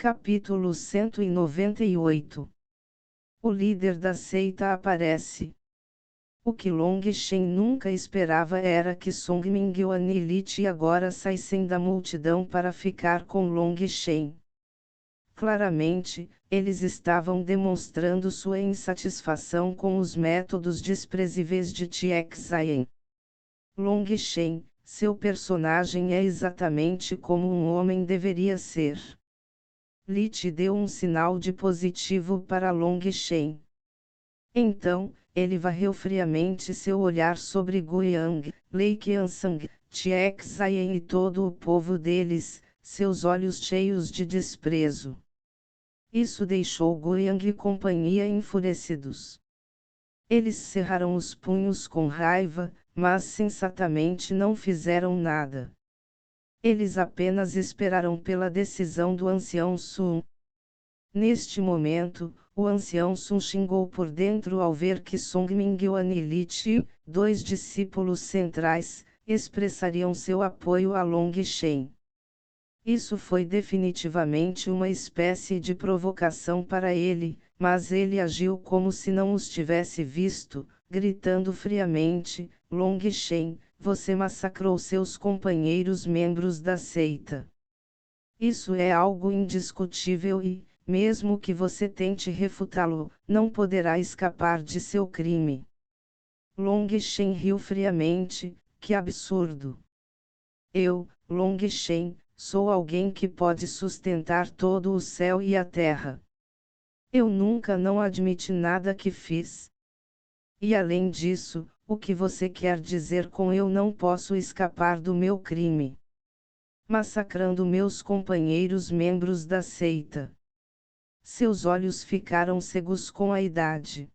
Capítulo 198. O líder da seita aparece. O que Long Shen nunca esperava era que Song Mingyuan e Li Ti agora saíssem da multidão para ficar com Long Shen. Claramente, eles estavam demonstrando sua insatisfação com os métodos desprezíveis de Tiexayen. Long Shen, seu personagem é exatamente como um homem deveria ser. Li Ti deu um sinal de positivo para Long Shen. Então, ele varreu friamente seu olhar sobre Guiyang, Lei Qiansang, Tiexayen e todo o povo deles, seus olhos cheios de desprezo. Isso deixou Guiyang e companhia enfurecidos. Eles cerraram os punhos com raiva, mas sensatamente não fizeram nada. Eles apenas esperaram pela decisão do ancião Sun. Neste momento, o ancião Sun xingou por dentro ao ver que Song Mingyuan e Li Ti, dois discípulos centrais, expressariam seu apoio a Long Shen. Isso foi definitivamente uma espécie de provocação para ele, mas ele agiu como se não os tivesse visto, gritando friamente: Long Shen, você massacrou seus companheiros membros da seita. Isso é algo indiscutível e, mesmo que você tente refutá-lo, não poderá escapar de seu crime. Long Shen riu friamente: que absurdo! Eu, Long Shen, sou alguém que pode sustentar todo o céu e a terra. Eu nunca não admiti nada que fiz. E além disso, o que você quer dizer com eu não posso escapar do meu crime? Massacrando meus companheiros membros da seita. Seus olhos ficaram cegos com a idade.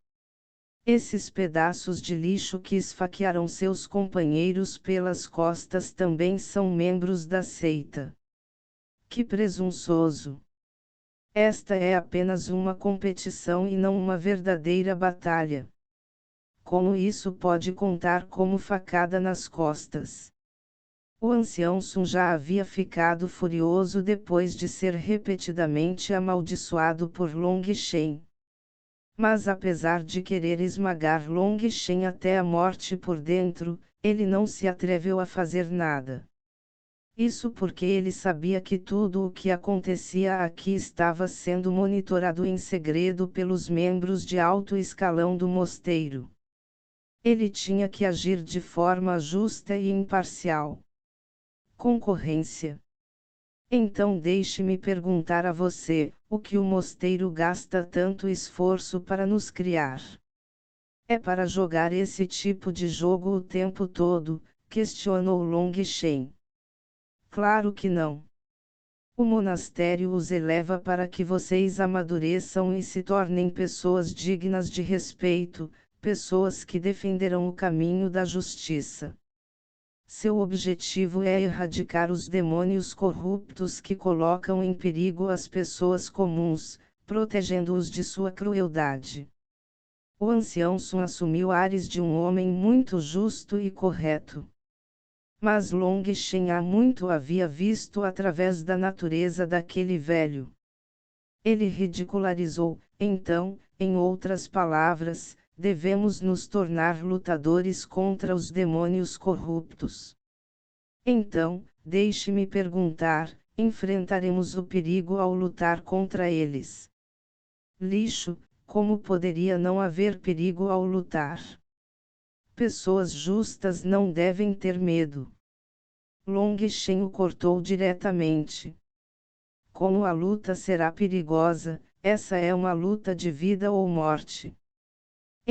Esses pedaços de lixo que esfaquearam seus companheiros pelas costas também são membros da seita. Que presunçoso! Esta é apenas uma competição e não uma verdadeira batalha. Como isso pode contar como facada nas costas? O ancião Sun já havia ficado furioso depois de ser repetidamente amaldiçoado por Long Shen. Mas apesar de querer esmagar Long Shen até a morte por dentro, ele não se atreveu a fazer nada. Isso porque ele sabia que tudo o que acontecia aqui estava sendo monitorado em segredo pelos membros de alto escalão do mosteiro. Ele tinha que agir de forma justa e imparcial. Concorrência. Então deixe-me perguntar a você, o que o mosteiro gasta tanto esforço para nos criar? É para jogar esse tipo de jogo o tempo todo? Questionou Long Shen. Claro que não. O monastério os eleva para que vocês amadureçam e se tornem pessoas dignas de respeito, pessoas que defenderão o caminho da justiça. Seu objetivo é erradicar os demônios corruptos que colocam em perigo as pessoas comuns, protegendo-os de sua crueldade. O ancião Sun assumiu ares de um homem muito justo e correto. Mas Long Shen há muito havia visto através da natureza daquele velho. Ele ridicularizou: então, em outras palavras, devemos nos tornar lutadores contra os demônios corruptos. Então, deixe-me perguntar, enfrentaremos o perigo ao lutar contra eles? Lixo, como poderia não haver perigo ao lutar? Pessoas justas não devem ter medo. Long Shen o cortou diretamente. Como a luta será perigosa, essa é uma luta de vida ou morte.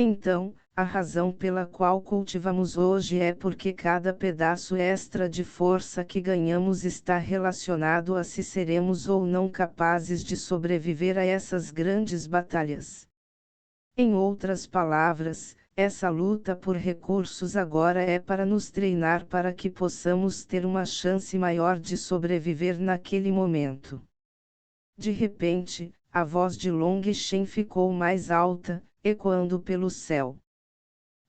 Então, a razão pela qual cultivamos hoje é porque cada pedaço extra de força que ganhamos está relacionado a se seremos ou não capazes de sobreviver a essas grandes batalhas. Em outras palavras, essa luta por recursos agora é para nos treinar para que possamos ter uma chance maior de sobreviver naquele momento. De repente, a voz de Long Shen ficou mais alta, ecoando pelo céu.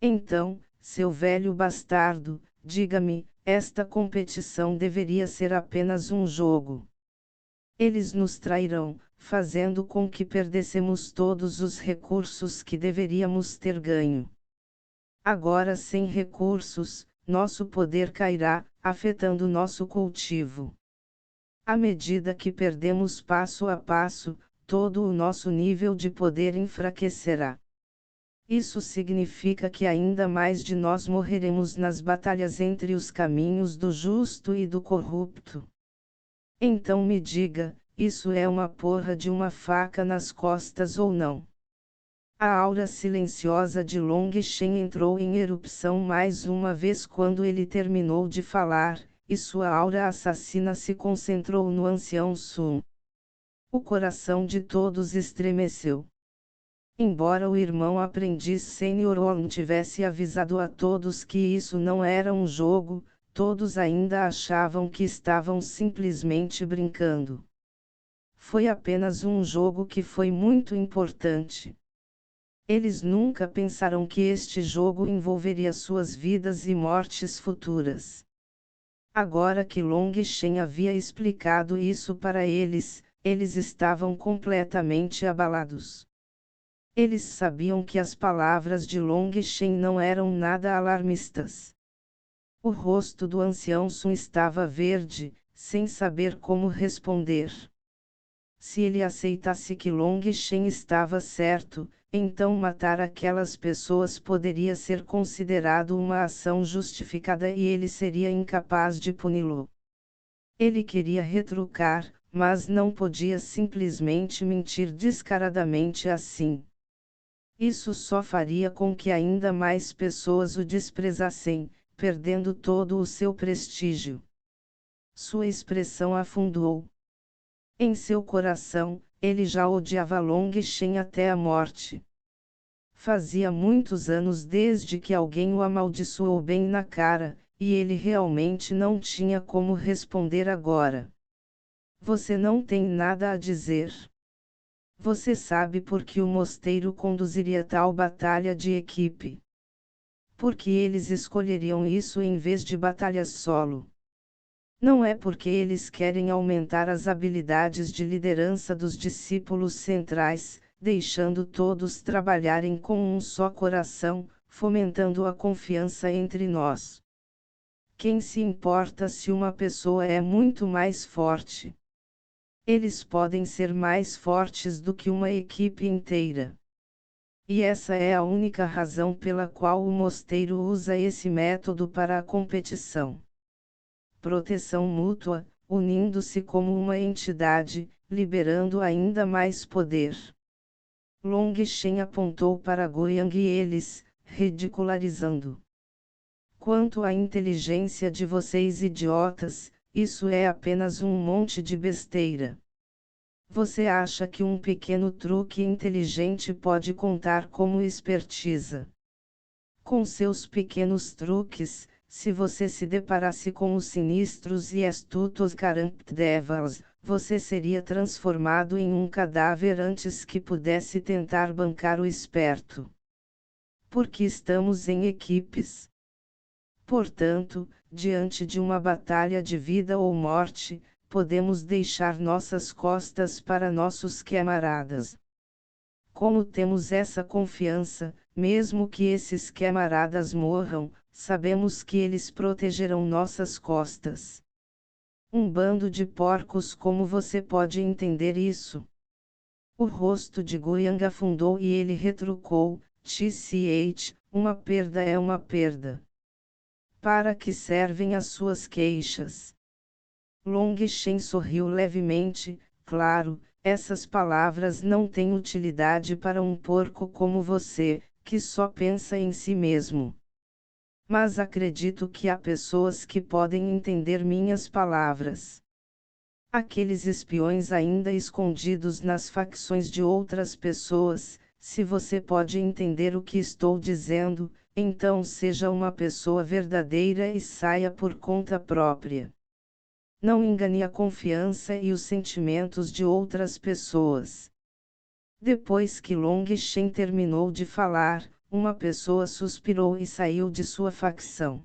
Então, seu velho bastardo, diga-me, esta competição deveria ser apenas um jogo. Eles nos trairão, fazendo com que perdêssemos todos os recursos que deveríamos ter ganho. Agora, sem recursos, nosso poder cairá, afetando nosso cultivo. À medida que perdemos passo a passo, todo o nosso nível de poder enfraquecerá. Isso significa que ainda mais de nós morreremos nas batalhas entre os caminhos do justo e do corrupto. Então me diga, isso é uma porra de uma faca nas costas ou não? A aura silenciosa de Long Shen entrou em erupção mais uma vez quando ele terminou de falar, e sua aura assassina se concentrou no ancião Sun. O coração de todos estremeceu. Embora o irmão aprendiz Sênior Orn tivesse avisado a todos que isso não era um jogo, todos ainda achavam que estavam simplesmente brincando. Foi apenas um jogo que foi muito importante. Eles nunca pensaram que este jogo envolveria suas vidas e mortes futuras. Agora que Long Shen havia explicado isso para eles, eles estavam completamente abalados. Eles sabiam que as palavras de Long Shen não eram nada alarmistas. O rosto do ancião Sun estava verde, sem saber como responder. Se ele aceitasse que Long Shen estava certo, então matar aquelas pessoas poderia ser considerado uma ação justificada e ele seria incapaz de puni-lo. Ele queria retrucar, mas não podia simplesmente mentir descaradamente assim. Isso só faria com que ainda mais pessoas o desprezassem, perdendo todo o seu prestígio. Sua expressão afundou. Em seu coração, ele já odiava Long Shen até a morte. Fazia muitos anos desde que alguém o amaldiçoou bem na cara, e ele realmente não tinha como responder agora. Você não tem nada a dizer. Você sabe por que o mosteiro conduziria tal batalha de equipe? Por que eles escolheriam isso em vez de batalhas solo? Não é porque eles querem aumentar as habilidades de liderança dos discípulos centrais, deixando todos trabalharem com um só coração, fomentando a confiança entre nós. Quem se importa se uma pessoa é muito mais forte? Eles podem ser mais fortes do que uma equipe inteira. E essa é a única razão pela qual o mosteiro usa esse método para a competição. Proteção mútua, unindo-se como uma entidade, liberando ainda mais poder. Long Shen apontou para Goyang e eles, ridicularizando. Quanto à inteligência de vocês idiotas, isso é apenas um monte de besteira. Você acha que um pequeno truque inteligente pode contar como expertise? Com seus pequenos truques, se você se deparasse com os sinistros e astutos Karampt Devils, você seria transformado em um cadáver antes que pudesse tentar bancar o esperto. Porque estamos em equipes. Portanto, diante de uma batalha de vida ou morte, podemos deixar nossas costas para nossos camaradas. Como temos essa confiança, mesmo que esses camaradas morram, sabemos que eles protegerão nossas costas. Um bando de porcos, como você pode entender isso? O rosto de Goyang afundou e ele retrucou, tch, uma perda é uma perda. Para que servem as suas queixas? Long Shen sorriu levemente, claro, essas palavras não têm utilidade para um porco como você, que só pensa em si mesmo. Mas acredito que há pessoas que podem entender minhas palavras. Aqueles espiões ainda escondidos nas facções de outras pessoas, se você pode entender o que estou dizendo, então seja uma pessoa verdadeira e saia por conta própria. Não engane a confiança e os sentimentos de outras pessoas. Depois que Long Shen terminou de falar, uma pessoa suspirou e saiu de sua facção.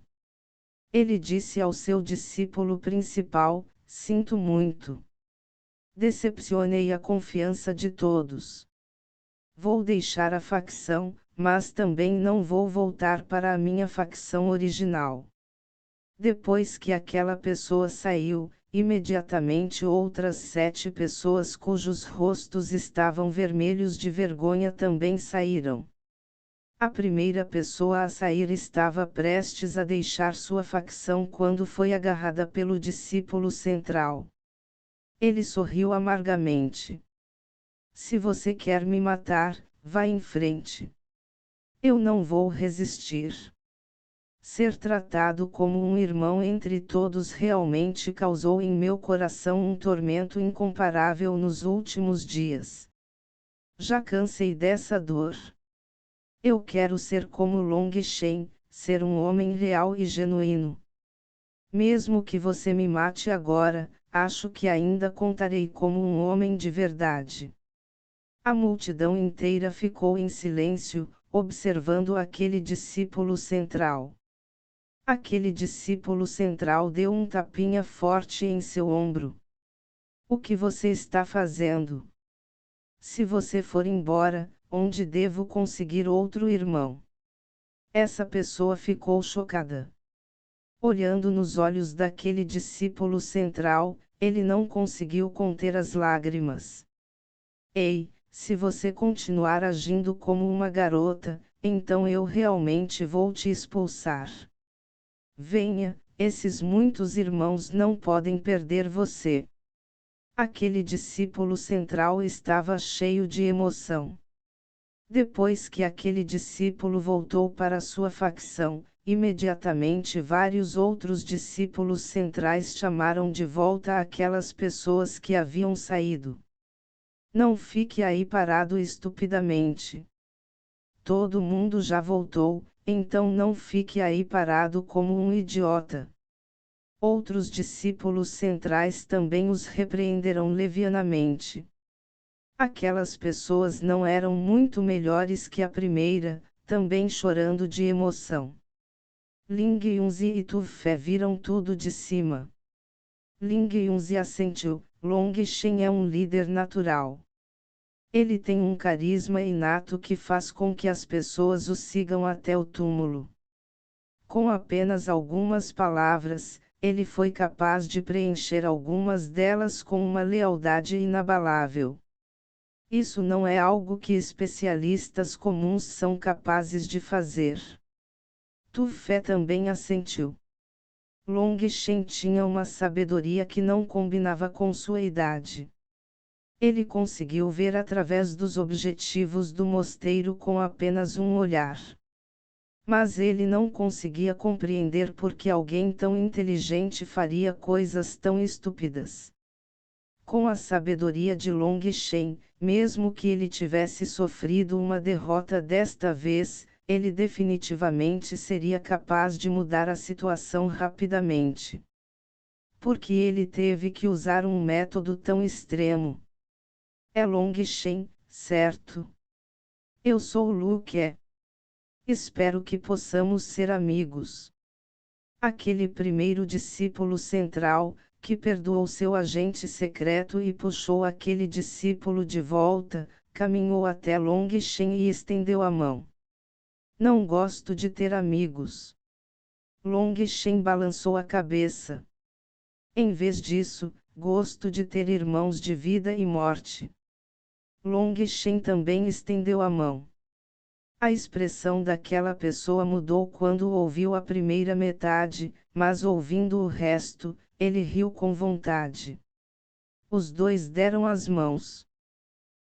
Ele disse ao seu discípulo principal, sinto muito. Decepcionei a confiança de todos. Vou deixar a facção, mas também não vou voltar para a minha facção original. Depois que aquela pessoa saiu, imediatamente outras 7 pessoas cujos rostos estavam vermelhos de vergonha também saíram. A primeira pessoa a sair estava prestes a deixar sua facção quando foi agarrada pelo discípulo central. Ele sorriu amargamente. Se você quer me matar, vá em frente. Eu não vou resistir. Ser tratado como um irmão entre todos realmente causou em meu coração um tormento incomparável nos últimos dias. Já cansei dessa dor. Eu quero ser como Long Shen, ser um homem real e genuíno. Mesmo que você me mate agora, acho que ainda contarei como um homem de verdade. A multidão inteira ficou em silêncio, observando aquele discípulo central. Aquele discípulo central deu um tapinha forte em seu ombro. O que você está fazendo? Se você for embora, onde devo conseguir outro irmão? Essa pessoa ficou chocada. Olhando nos olhos daquele discípulo central, ele não conseguiu conter as lágrimas. Ei, se você continuar agindo como uma garota, então eu realmente vou te expulsar. Venha, esses muitos irmãos não podem perder você. Aquele discípulo central estava cheio de emoção. Depois que aquele discípulo voltou para sua facção, imediatamente vários outros discípulos centrais chamaram de volta aquelas pessoas que haviam saído. Não fique aí parado estupidamente. Todo mundo já voltou, então não fique aí parado como um idiota. Outros discípulos centrais também os repreenderam levianamente. Aquelas pessoas não eram muito melhores que a primeira, também chorando de emoção. Ling Yunzi e Tu Fé viram tudo de cima. Ling Yunzi assentiu, Long Shen é um líder natural. Ele tem um carisma inato que faz com que as pessoas o sigam até o túmulo. Com apenas algumas palavras, ele foi capaz de preencher algumas delas com uma lealdade inabalável. Isso não é algo que especialistas comuns são capazes de fazer. Tu Fé também assentiu. Long Shen tinha uma sabedoria que não combinava com sua idade. Ele conseguiu ver através dos objetivos do mosteiro com apenas um olhar. Mas ele não conseguia compreender por que alguém tão inteligente faria coisas tão estúpidas. Com a sabedoria de Long Shen, mesmo que ele tivesse sofrido uma derrota desta vez, ele definitivamente seria capaz de mudar a situação rapidamente. Porque ele teve que usar um método tão extremo? É Long Shen, certo? Eu sou Lu Que. Espero que possamos ser amigos. Aquele primeiro discípulo central, que perdoou seu agente secreto e puxou aquele discípulo de volta, caminhou até Long Shen e estendeu a mão. Não gosto de ter amigos. Long Shen balançou a cabeça. Em vez disso, gosto de ter irmãos de vida e morte. Long Shen também estendeu a mão. A expressão daquela pessoa mudou quando ouviu a primeira metade, mas ouvindo o resto, ele riu com vontade. Os dois deram as mãos.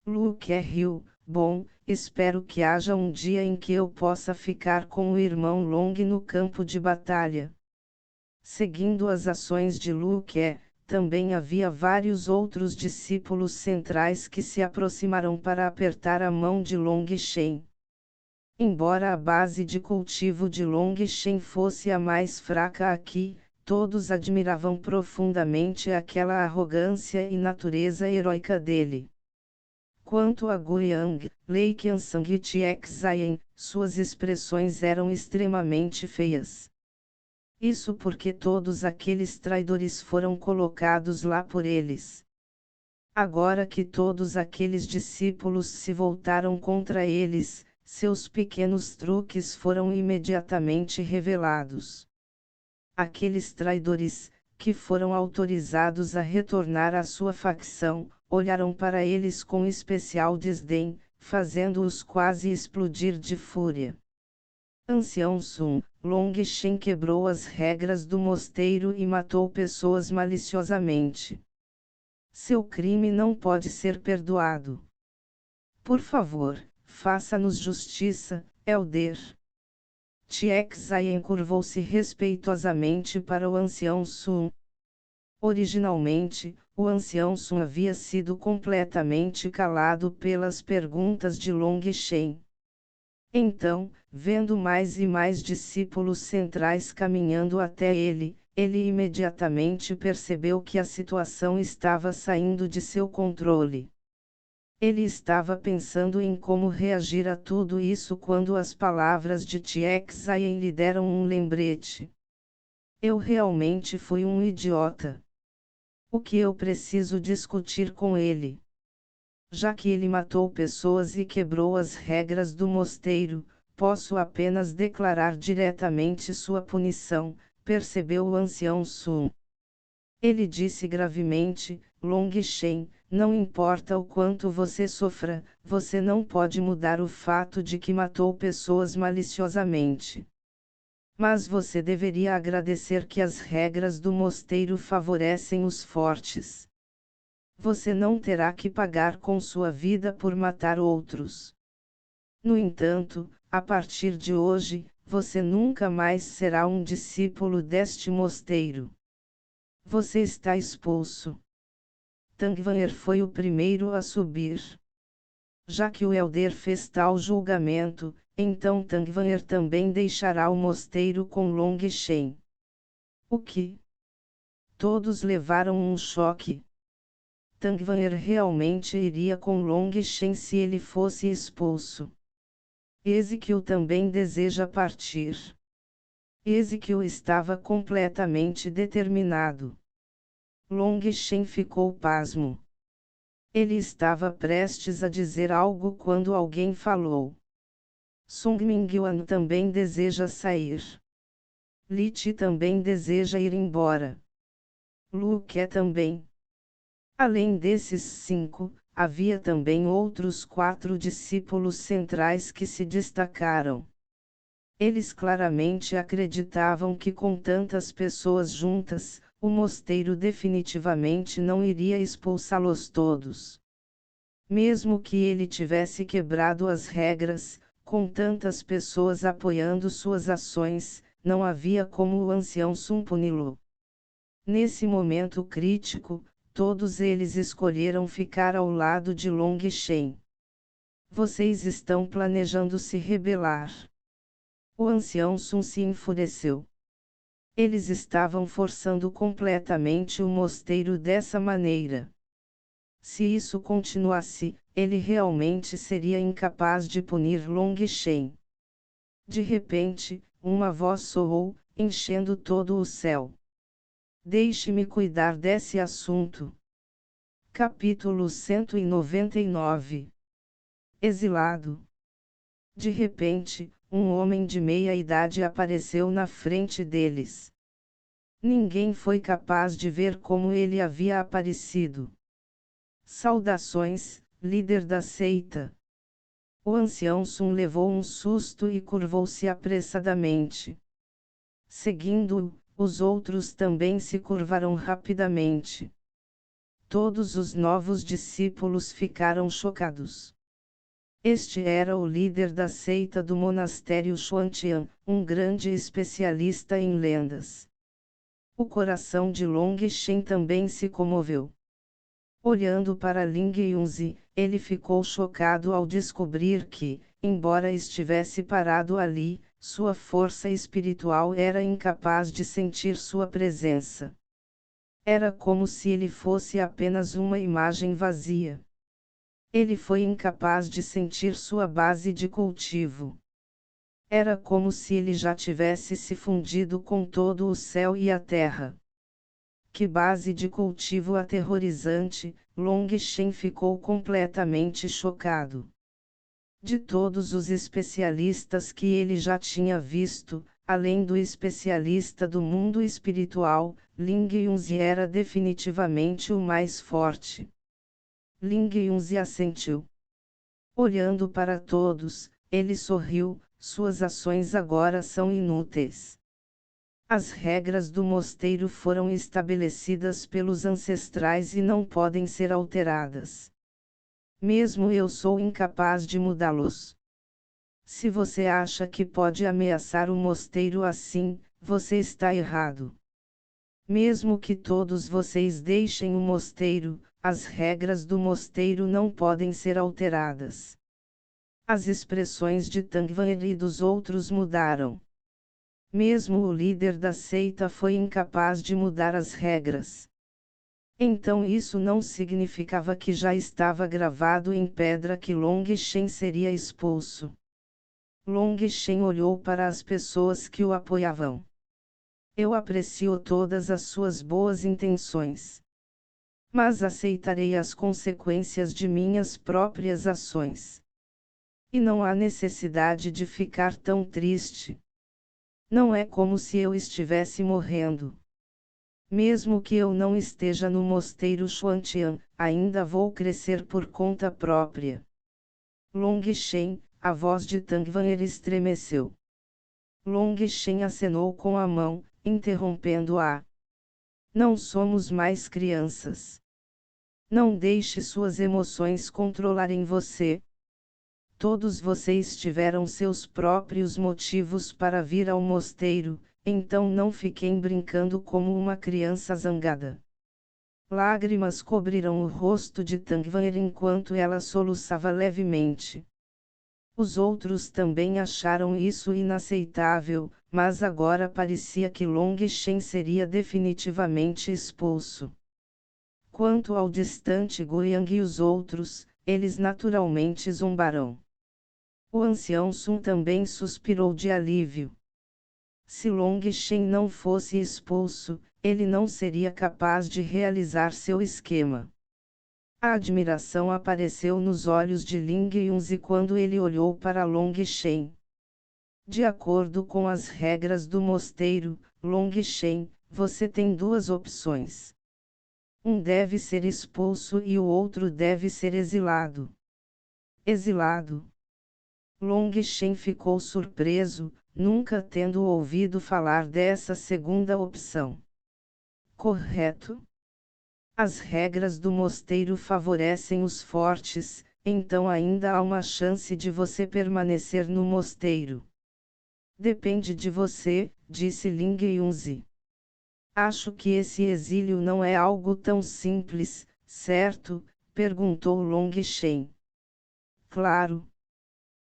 Lu Que riu, bom, espero que haja um dia em que eu possa ficar com o irmão Long no campo de batalha. Seguindo as ações de Lu Que, também havia vários outros discípulos centrais que se aproximaram para apertar a mão de Long Shen. Embora a base de cultivo de Long Shen fosse a mais fraca aqui, todos admiravam profundamente aquela arrogância e natureza heróica dele. Quanto a Guiyang, Lei Qiansang e Tiexayen, suas expressões eram extremamente feias. Isso porque todos aqueles traidores foram colocados lá por eles. Agora que todos aqueles discípulos se voltaram contra eles, seus pequenos truques foram imediatamente revelados. Aqueles traidores, que foram autorizados a retornar à sua facção, olharam para eles com especial desdém, fazendo-os quase explodir de fúria. Ancião Sun, Long Shen quebrou as regras do mosteiro e matou pessoas maliciosamente. Seu crime não pode ser perdoado. Por favor, faça-nos justiça, Elder. Tiexai encurvou-se respeitosamente para o ancião Sun. Originalmente, o ancião Sun havia sido completamente calado pelas perguntas de Long Shen. Então, vendo mais e mais discípulos centrais caminhando até ele, ele imediatamente percebeu que a situação estava saindo de seu controle. Ele estava pensando em como reagir a tudo isso quando as palavras de Tiexai lhe deram um lembrete. Eu realmente fui um idiota. O que eu preciso discutir com ele? Já que ele matou pessoas e quebrou as regras do mosteiro, posso apenas declarar diretamente sua punição, percebeu o ancião Sun. Ele disse gravemente, Long Shen, não importa o quanto você sofra, você não pode mudar o fato de que matou pessoas maliciosamente. Mas você deveria agradecer que as regras do mosteiro favorecem os fortes. Você não terá que pagar com sua vida por matar outros. No entanto, a partir de hoje, você nunca mais será um discípulo deste mosteiro. Você está expulso. Tangvanger foi o primeiro a subir. Já que o Elder fez tal julgamento, então Tangvanger também deixará o mosteiro com Long Shen. O que? Todos levaram um choque. Tangvanger realmente iria com Long Shen se ele fosse expulso. Ezequiel também deseja partir. Ezequiel estava completamente determinado. Long Shen ficou pasmo. Ele estava prestes a dizer algo quando alguém falou. Sung Mingyuan também deseja sair. Li Chi também deseja ir embora. Lu Ke também. Além desses 5, havia também outros 4 discípulos centrais que se destacaram. Eles claramente acreditavam que com tantas pessoas juntas, o mosteiro definitivamente não iria expulsá-los todos. Mesmo que ele tivesse quebrado as regras, com tantas pessoas apoiando suas ações, não havia como o ancião Sun puni-lo. Nesse momento crítico, todos eles escolheram ficar ao lado de Long Shen. Vocês estão planejando se rebelar. O ancião Sun se enfureceu. Eles estavam forçando completamente o mosteiro dessa maneira. Se isso continuasse, ele realmente seria incapaz de punir Long Shen. De repente, uma voz soou, enchendo todo o céu. Deixe-me cuidar desse assunto. Capítulo 199. Exilado. De repente, um homem de meia idade apareceu na frente deles. Ninguém foi capaz de ver como ele havia aparecido. Saudações, líder da seita. O ancião Sun levou um susto e curvou-se apressadamente. Seguindo-o, os outros também se curvaram rapidamente. Todos os novos discípulos ficaram chocados. Este era o líder da seita do monastério Xuantian, um grande especialista em lendas. O coração de Long Shen também se comoveu. Olhando para Ling Yunzi, ele ficou chocado ao descobrir que, embora estivesse parado ali, sua força espiritual era incapaz de sentir sua presença. Era como se ele fosse apenas uma imagem vazia. Ele foi incapaz de sentir sua base de cultivo. Era como se ele já tivesse se fundido com todo o céu e a terra. Que base de cultivo aterrorizante, Long Shen ficou completamente chocado. De todos os especialistas que ele já tinha visto, além do especialista do mundo espiritual, Ling Yunzi era definitivamente o mais forte. Ling Yunzi assentiu. Olhando para todos, ele sorriu, suas ações agora são inúteis. As regras do mosteiro foram estabelecidas pelos ancestrais e não podem ser alteradas. Mesmo eu sou incapaz de mudá-los. Se você acha que pode ameaçar o mosteiro assim, você está errado. Mesmo que todos vocês deixem o mosteiro, as regras do mosteiro não podem ser alteradas. As expressões de Tangvan e dos outros mudaram. Mesmo o líder da seita foi incapaz de mudar as regras. Então isso não significava que já estava gravado em pedra que Long Shen seria expulso. Long Shen olhou para as pessoas que o apoiavam. Eu aprecio todas as suas boas intenções. Mas aceitarei as consequências de minhas próprias ações. E não há necessidade de ficar tão triste. Não é como se eu estivesse morrendo. Mesmo que eu não esteja no mosteiro Xuantian, ainda vou crescer por conta própria. Long Shen, a voz de Tangvan estremeceu. Long Shen acenou com a mão, interrompendo-a. Não somos mais crianças. Não deixe suas emoções controlarem você. Todos vocês tiveram seus próprios motivos para vir ao mosteiro, então não fiquem brincando como uma criança zangada. Lágrimas cobriram o rosto de Tangvan enquanto ela soluçava levemente. Os outros também acharam isso inaceitável, mas agora parecia que Long Shen seria definitivamente expulso. Quanto ao distante Guiyang e os outros, eles naturalmente zombarão. O ancião Sun também suspirou de alívio. Se Long Shen não fosse expulso, ele não seria capaz de realizar seu esquema. A admiração apareceu nos olhos de Ling Yunzi quando ele olhou para Long Shen. De acordo com as regras do mosteiro, Long Shen, você tem duas opções. Um deve ser expulso e o outro deve ser exilado. Exilado. Long Shen ficou surpreso, nunca tendo ouvido falar dessa segunda opção. Correto? As regras do mosteiro favorecem os fortes, então ainda há uma chance de você permanecer no mosteiro. Depende de você, disse Ling Yunzi. Acho que esse exílio não é algo tão simples, certo? Perguntou Long Shen. Claro.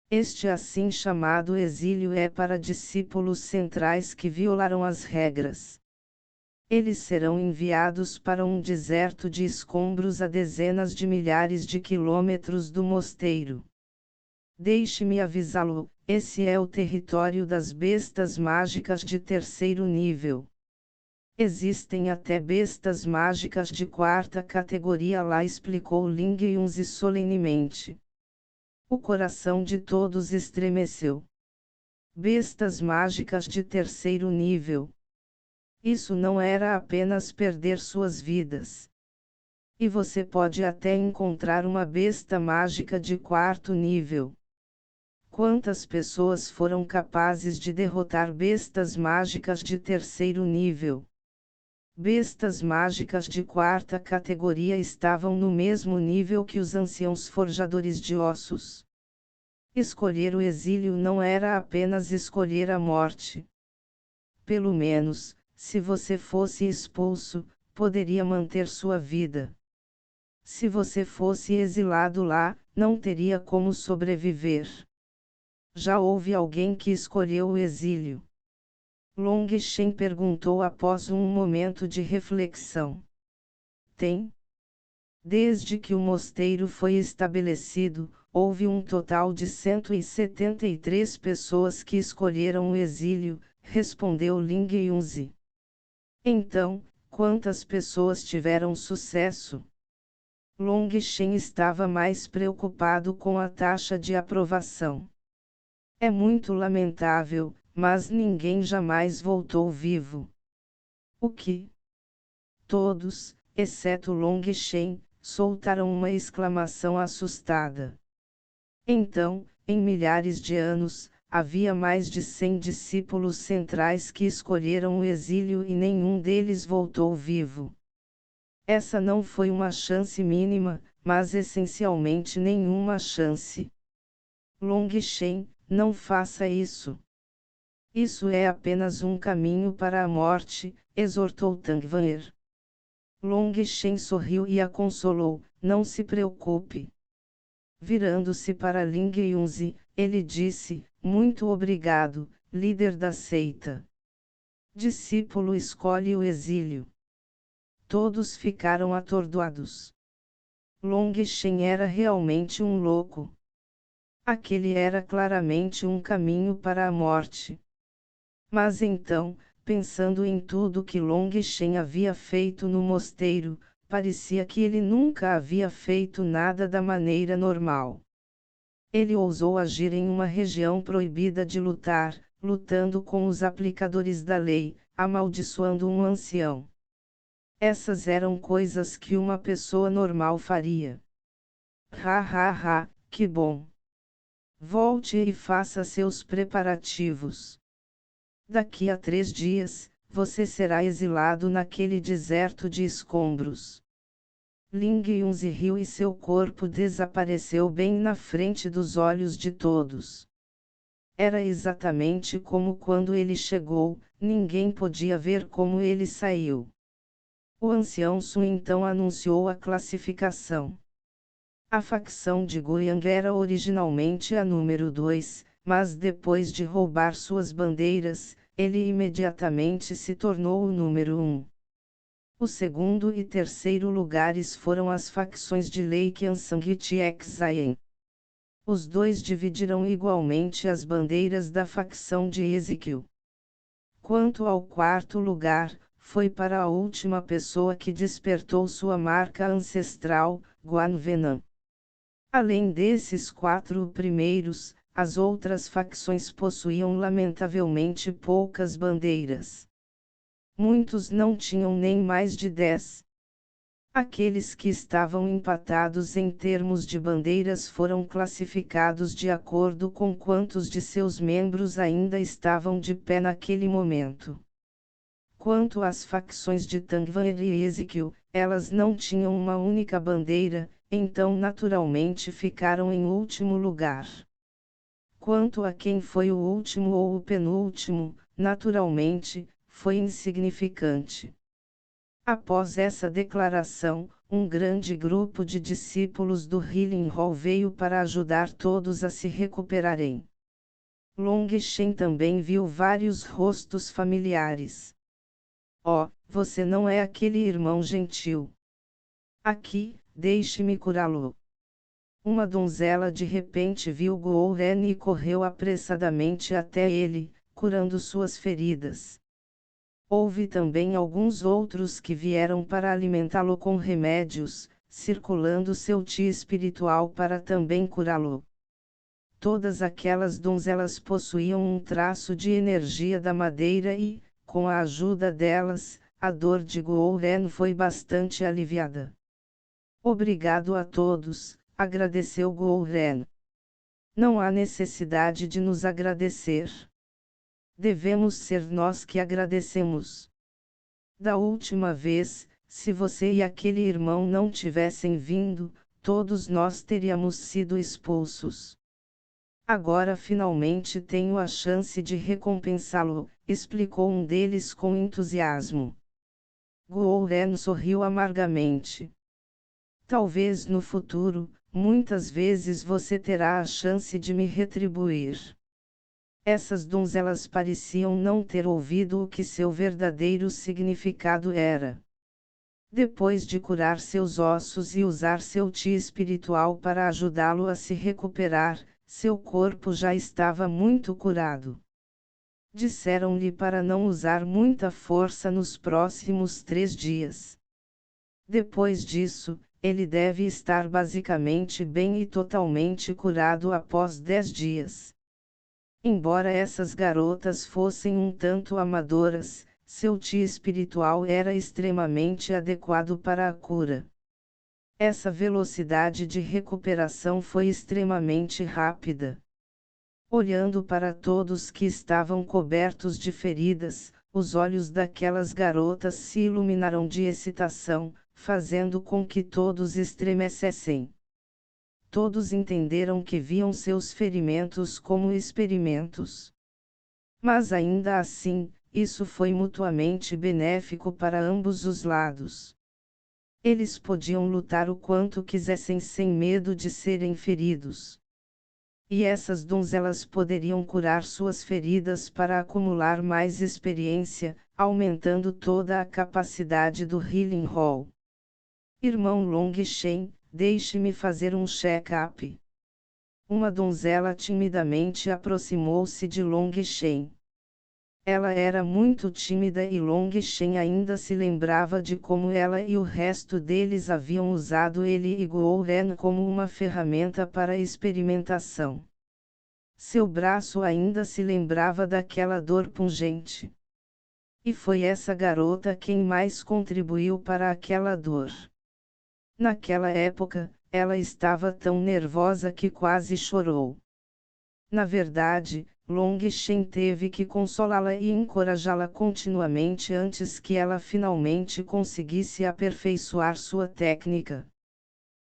Este assim chamado exílio é para discípulos centrais que violaram as regras. Eles serão enviados para um deserto de escombros a dezenas de milhares de quilômetros do mosteiro. Deixe-me avisá-lo, esse é o território das bestas mágicas de terceiro nível. Existem até bestas mágicas de quarta categoria lá, explicou Ling Yunzi solenemente. O coração de todos estremeceu. Bestas mágicas de terceiro nível. Isso não era apenas perder suas vidas. E você pode até encontrar uma besta mágica de quarto nível. Quantas pessoas foram capazes de derrotar bestas mágicas de terceiro nível? Bestas mágicas de quarta categoria estavam no mesmo nível que os anciãos forjadores de ossos. Escolher o exílio não era apenas escolher a morte. Pelo menos, se você fosse expulso, poderia manter sua vida. Se você fosse exilado lá, não teria como sobreviver. Já houve alguém que escolheu o exílio? Long Shen perguntou após um momento de reflexão. Tem? Desde que o mosteiro foi estabelecido, houve um total de 173 pessoas que escolheram o exílio, respondeu Ling Yunzi. Então, Quantas pessoas tiveram sucesso? Long Shen estava mais preocupado com a taxa de aprovação. É muito lamentável, mas ninguém jamais voltou vivo. O que? Todos, exceto Long Shen, soltaram uma exclamação assustada. Então, em milhares de anos, havia mais de 100 discípulos centrais que escolheram o exílio e nenhum deles voltou vivo. Essa não foi uma chance mínima, mas essencialmente nenhuma chance. Long Shen, não faça isso. Isso é apenas um caminho para a morte, exortou Tang Wan'er. Long Shen sorriu e a consolou, não se preocupe. Virando-se para Ling Yunzi, ele disse, muito obrigado, líder da seita. Discípulo escolhe o exílio. Todos ficaram atordoados. Long Shen era realmente um louco. Aquele era claramente um caminho para a morte. Mas então, pensando em tudo que Long Shen havia feito no mosteiro, parecia que ele nunca havia feito nada da maneira normal. Ele ousou agir em uma região proibida de lutar, lutando com os aplicadores da lei, amaldiçoando um ancião. Essas eram coisas que uma pessoa normal faria. Ha, que bom! Volte e faça seus preparativos. Daqui a 3 dias, você será exilado naquele deserto de escombros. Ling Yunzi riu e seu corpo desapareceu bem na frente dos olhos de todos. Era exatamente como quando ele chegou, ninguém podia ver como ele saiu. O ancião Sun então anunciou a classificação. A facção de Guiyang era originalmente a número 2, mas depois de roubar suas bandeiras, ele imediatamente se tornou o número 1. O segundo e terceiro lugares foram as facções de Lei Qiansang e Tiexayen. Os dois dividiram igualmente as bandeiras da facção de Ezequiel. Quanto ao quarto lugar, foi para a última pessoa que despertou sua marca ancestral, Guan Venan. Além desses 4 primeiros, as outras facções possuíam lamentavelmente poucas bandeiras. Muitos não tinham nem mais de 10. Aqueles que estavam empatados em termos de bandeiras foram classificados de acordo com quantos de seus membros ainda estavam de pé naquele momento. Quanto às facções de Tang Wan'er e Ezequiel, elas não tinham uma única bandeira, então naturalmente ficaram em último lugar. Quanto a quem foi o último ou o penúltimo, naturalmente, foi insignificante. Após essa declaração, um grande grupo de discípulos do Healing Hall veio para ajudar todos a se recuperarem. Long Shen também viu vários rostos familiares. Oh, você não é aquele irmão gentil. Aqui, deixe-me curá-lo. Uma donzela de repente viu Guo Ren e correu apressadamente até ele, curando suas feridas. Houve também alguns outros que vieram para alimentá-lo com remédios, circulando seu chi espiritual para também curá-lo. Todas aquelas donzelas possuíam um traço de energia da madeira e, com a ajuda delas, a dor de Guo Ren foi bastante aliviada. Obrigado a todos, agradeceu Guo Ren. Não há necessidade de nos agradecer. Devemos ser nós que agradecemos. Da última vez, se você e aquele irmão não tivessem vindo, todos nós teríamos sido expulsos. Agora finalmente tenho a chance de recompensá-lo, explicou um deles com entusiasmo. Guo Ren sorriu amargamente. Talvez no futuro, muitas vezes você terá a chance de me retribuir. Essas donzelas pareciam não ter ouvido o que seu verdadeiro significado era. Depois de curar seus ossos e usar seu chi espiritual para ajudá-lo a se recuperar, seu corpo já estava muito curado. Disseram-lhe para não usar muita força nos próximos 3 dias. Depois disso, ele deve estar basicamente bem e totalmente curado após 10 dias. Embora essas garotas fossem um tanto amadoras, seu ti espiritual era extremamente adequado para a cura. Essa velocidade de recuperação foi extremamente rápida. Olhando para todos que estavam cobertos de feridas, os olhos daquelas garotas se iluminaram de excitação, fazendo com que todos estremecessem. Todos entenderam que viam seus ferimentos como experimentos. Mas ainda assim, isso foi mutuamente benéfico para ambos os lados. Eles podiam lutar o quanto quisessem sem medo de serem feridos. E essas donzelas poderiam curar suas feridas para acumular mais experiência, aumentando toda a capacidade do Healing Hall. Irmão Long Shen, deixe-me fazer um check-up. Uma donzela timidamente aproximou-se de Long Shen. Ela era muito tímida e Long Shen ainda se lembrava de como ela e o resto deles haviam usado ele e Guo Ren como uma ferramenta para experimentação. Seu braço ainda se lembrava daquela dor pungente. E foi essa garota quem mais contribuiu para aquela dor. Naquela época, ela estava tão nervosa que quase chorou. Na verdade, Long Shen teve que consolá-la e encorajá-la continuamente antes que ela finalmente conseguisse aperfeiçoar sua técnica.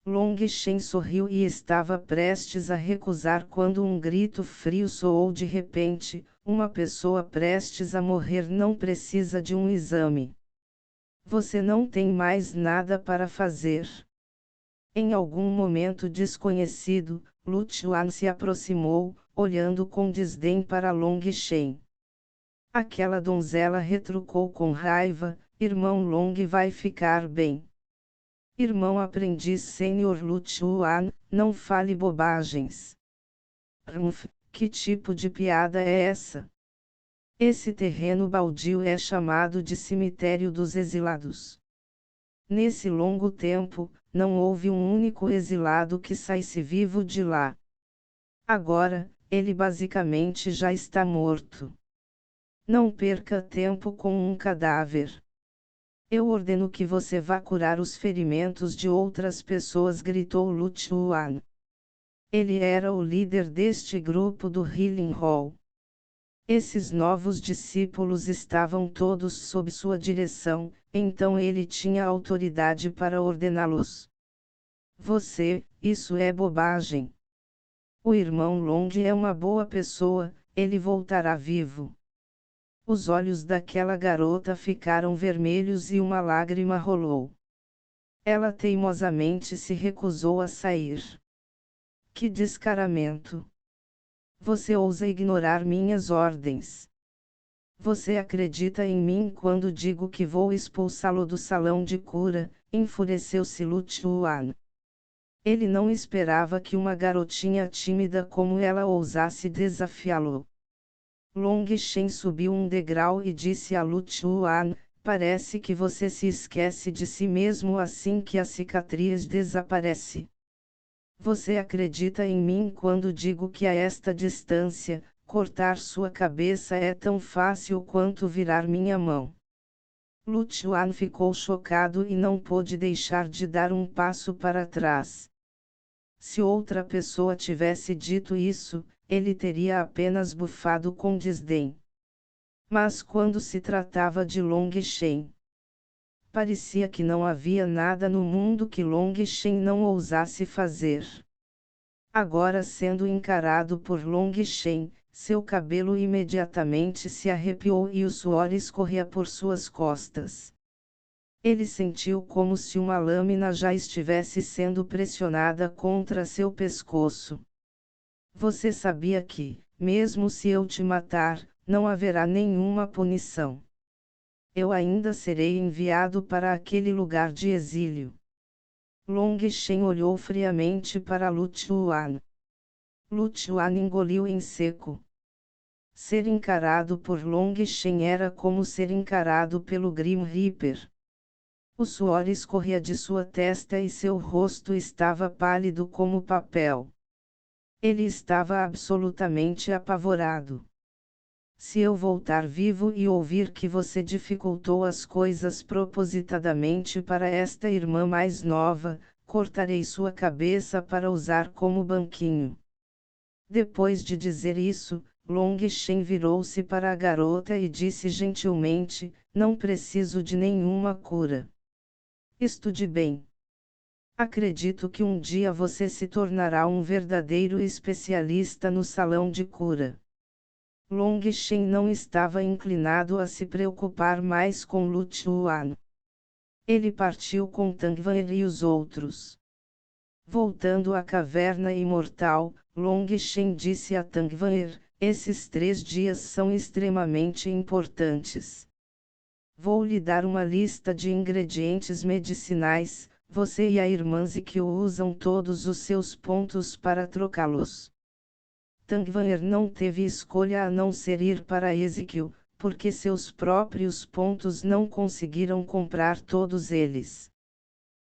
Long Shen sorriu e estava prestes a recusar quando um grito frio soou de repente: uma pessoa prestes a morrer não precisa de um exame. Você não tem mais nada para fazer. Em algum momento desconhecido, Lu Chuan se aproximou, olhando com desdém para Long Shen. Aquela donzela retrucou com raiva: irmão Long vai ficar bem. Irmão aprendiz sênior Lu Chuan, não fale bobagens. Que tipo de piada é essa? Esse terreno baldio é chamado de cemitério dos exilados. Nesse longo tempo, não houve um único exilado que saísse vivo de lá. Agora, ele basicamente já está morto. Não perca tempo com um cadáver. Eu ordeno que você vá curar os ferimentos de outras pessoas, gritou Lu Chuan. Ele era o líder deste grupo do Healing Hall. Esses novos discípulos estavam todos sob sua direção, então ele tinha autoridade para ordená-los. Isso é bobagem. O irmão Long é uma boa pessoa, ele voltará vivo. Os olhos daquela garota ficaram vermelhos e uma lágrima rolou. Ela teimosamente se recusou a sair. Que descaramento! Você ousa ignorar minhas ordens. Você acredita em mim quando digo que vou expulsá-lo do salão de cura? Enfureceu-se Lu Chuan. Ele não esperava que uma garotinha tímida como ela ousasse desafiá-lo. Long Shen subiu um degrau e disse a Lu Chuan: parece que você se esquece de si mesmo assim que a cicatriz desaparece. Você acredita em mim quando digo que a esta distância, cortar sua cabeça é tão fácil quanto virar minha mão. Lu Chuan ficou chocado e não pôde deixar de dar um passo para trás. Se outra pessoa tivesse dito isso, ele teria apenas bufado com desdém. Mas quando se tratava de Long Shen, parecia que não havia nada no mundo que Long Shen não ousasse fazer. Agora, sendo encarado por Long Shen, seu cabelo imediatamente se arrepiou e o suor escorria por suas costas. Ele sentiu como se uma lâmina já estivesse sendo pressionada contra seu pescoço. Você sabia que, mesmo se eu te matar, não haverá nenhuma punição. Eu ainda serei enviado para aquele lugar de exílio. Long Shen olhou friamente para Lu Chuan. Lu Chuan engoliu em seco. Ser encarado por Long Shen era como ser encarado pelo Grim Reaper. O suor escorria de sua testa e seu rosto estava pálido como papel. Ele estava absolutamente apavorado. Se eu voltar vivo e ouvir que você dificultou as coisas propositadamente para esta irmã mais nova, cortarei sua cabeça para usar como banquinho. Depois de dizer isso, Long Shen virou-se para a garota e disse gentilmente: não preciso de nenhuma cura. Estude bem. Acredito que um dia você se tornará um verdadeiro especialista no salão de cura. Long Shen não estava inclinado a se preocupar mais com Lu Chuan. Ele partiu com Tang Wan'er e os outros. Voltando à caverna imortal, Long Shen disse a Tang Wan'er: esses 3 dias são extremamente importantes. Vou lhe dar uma lista de ingredientes medicinais, você e a irmã Zikyu usam todos os seus pontos para trocá-los. Tang Wan'er não teve escolha a não ser ir para Ezequiel, porque seus próprios pontos não conseguiram comprar todos eles.